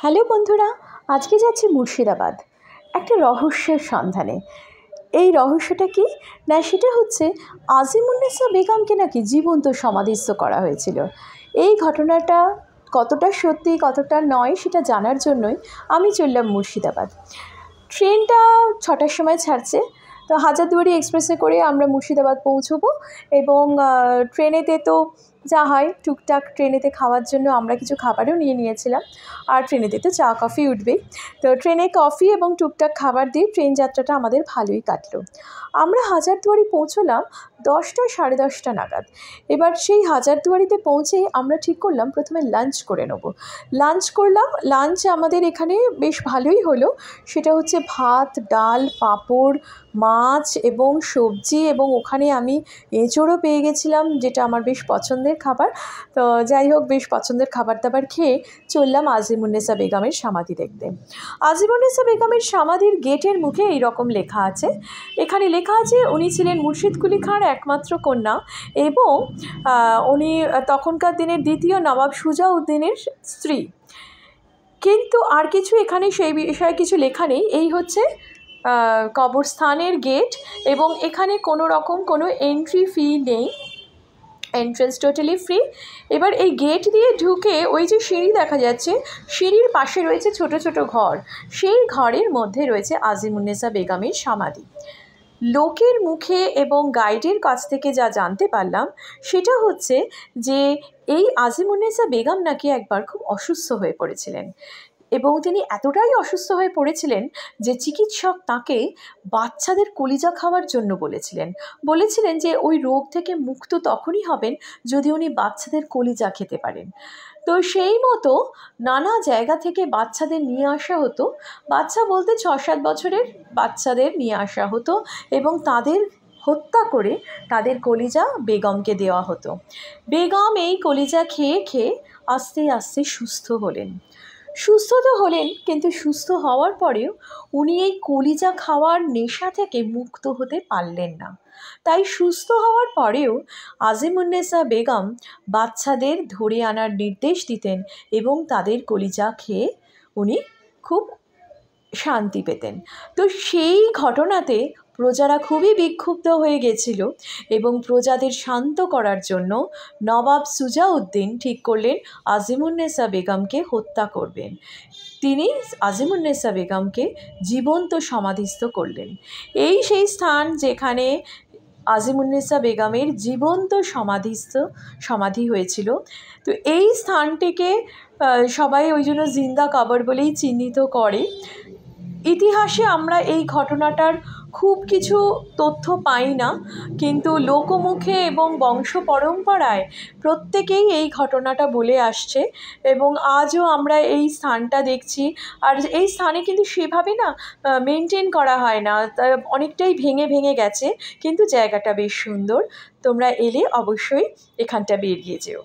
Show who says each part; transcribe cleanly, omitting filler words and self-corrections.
Speaker 1: Hello বন্ধুরা, আজকে যাচ্ছি মুর্শিদাবাদ একটা রহস্যের সন্ধানে। এই রহস্যটা কি না, সেটা হচ্ছে আজিমুন্নেসা বেগমকে নাকি জীবন্ত সমাধিস্থ করা হয়েছিল। এই ঘটনাটা কতটা সত্যি কতটা নয় সেটা জানার জন্যই আমি চললাম মুর্শিদাবাদ। ট্রেনটা 6টার সময় ছাড়ছে, তো হাজারদুয়ারি এক্সপ্রেসে করে আমরা মুর্শিদাবাদ পৌঁছবো। এবং ট্রেনেতে তো যা হয় টুকটাক ট্রেনেতে খাওয়ার জন্য আমরা কিছু খাবারও নিয়ে নিয়েছিলাম। আর ট্রেনেতে তো চা কফি উঠবেই, তো ট্রেনে কফি এবং টুকটাক খাবার দিয়ে ট্রেন যাত্রাটা আমাদের ভালোই কাটলো। আমরা হাজারদুয়ারি পৌঁছলাম 10টা সাড়ে 10টা নাগাদ। এবার সেই হাজারদুয়ারিতে পৌঁছেই আমরা ঠিক করলাম প্রথমে লাঞ্চ করে নেব। লাঞ্চ করলাম, লাঞ্চ আমাদের এখানে বেশ ভালোই হলো। সেটা হচ্ছে ভাত, ডাল, পাঁপড়, মাছ এবং সবজি, এবং ওখানে আমি এঁচোড়ও পেয়ে গেছিলাম, যেটা আমার বেশ পছন্দের খাবার। তো যাই হোক, বেশ পছন্দের খাবার দাবার খেয়ে চললাম আজিমুন্নেসা বেগমের সমাধি দেখতে। আজিমুন্নেসা বেগমের সমাধির গেটের মুখে এই রকম লেখা আছে, এখানে লেখা আছে উনি ছিলেন মুর্শিদ কুলি খাঁর একমাত্র কন্যা এবং উনি তখনকার দিনের দ্বিতীয় নবাব সুজাউদ্দিনের স্ত্রী। কিন্তু আর কিছু এখানে সেই বিষয়ে কিছু লেখা নেই। এই হচ্ছে কবরস্থানের গেট, এবং এখানে কোনো রকম কোনো এন্ট্রি ফি নেই, এন্ট্রেন্স টোটালি ফ্রি। এবার এই গেট দিয়ে ঢুকে ওই যে সিঁড়ি দেখা যাচ্ছে, সিঁড়ির পাশে রয়েছে ছোট ছোট ঘর, সেই ঘরের মধ্যে রয়েছে আজিমুন্নেসা বেগমের সমাধি। লোকের মুখে এবং গাইডের কাছ থেকে যা জানতে পারলাম সেটা হচ্ছে যে এই আজিমুন্নেসা বেগম নাকি একবার খুব অসুস্থ হয়ে পড়েছিলেন, এবং তিনি এতটাই অসুস্থ হয়ে পড়েছিলেন যে চিকিৎসক তাকে বাচ্চাদের কলিজা খাওয়ার জন্য বলেছিলেন যে ওই রোগ থেকে মুক্ত তখনই হবেন যদি উনি বাচ্চাদের কলিজা খেতে পারেন। তো সেই মতো নানা জায়গা থেকে বাচ্চাদের নিয়ে আসা হতো, বাচ্চা বলতে 6-7 বছরের বাচ্চাদের নিয়ে আসা হতো, এবং তাদের হত্যা করে তাদের কলিজা বেগমকে দেওয়া হতো। বেগম এই কলিজা খেয়ে খেয়ে আস্তে আস্তে সুস্থ তো হলেন, কিন্তু সুস্থ হওয়ার পরেও উনি এই কলিজা খাওয়ার নেশা থেকে মুক্ত হতে পারলেন না। তাই সুস্থ হওয়ার পরেও আজিমুন্নেসা বেগম বাচ্চাদের ধরে আনার নির্দেশ দিতেন, এবং তাদের কলিজা খেয়ে উনি খুব শান্তি পেতেন। তো সেই ঘটনাতে প্রজারা খুবই বিক্ষুব্ধ হয়ে গেছিল, এবং প্রজাদের শান্ত করার জন্য নবাব সুজাউদ্দিন ঠিক করলেন আজিমুন্নেসা বেগমকে হত্যা করবেন। তিনি আজিমুন্নেসা বেগমকে জীবন্ত সমাধিস্থ করলেন। এই সেই স্থান যেখানে আজিমুন্নেসা বেগমের জীবন্ত সমাধি হয়েছিল। তো এই স্থানটিকে সবাই ওই জন্য জিন্দা কবর বলেই চিহ্নিত করে। ইতিহাসে আমরা এই ঘটনাটার খুব কিছু তথ্য পাই না, কিন্তু লোকমুখে এবং বংশ পরম্পরায় প্রত্যেকেই এই ঘটনাটা বলে আসছে, এবং আজও আমরা এই স্থানটা দেখছি। আর এই স্থানে কিন্তু সেভাবে না মেনটেন করা হয় না, অনেকটাই ভেঙে ভেঙে গেছে, কিন্তু জায়গাটা বেশ সুন্দর। তোমরা এলে অবশ্যই এখানটা বেরিয়ে যেও।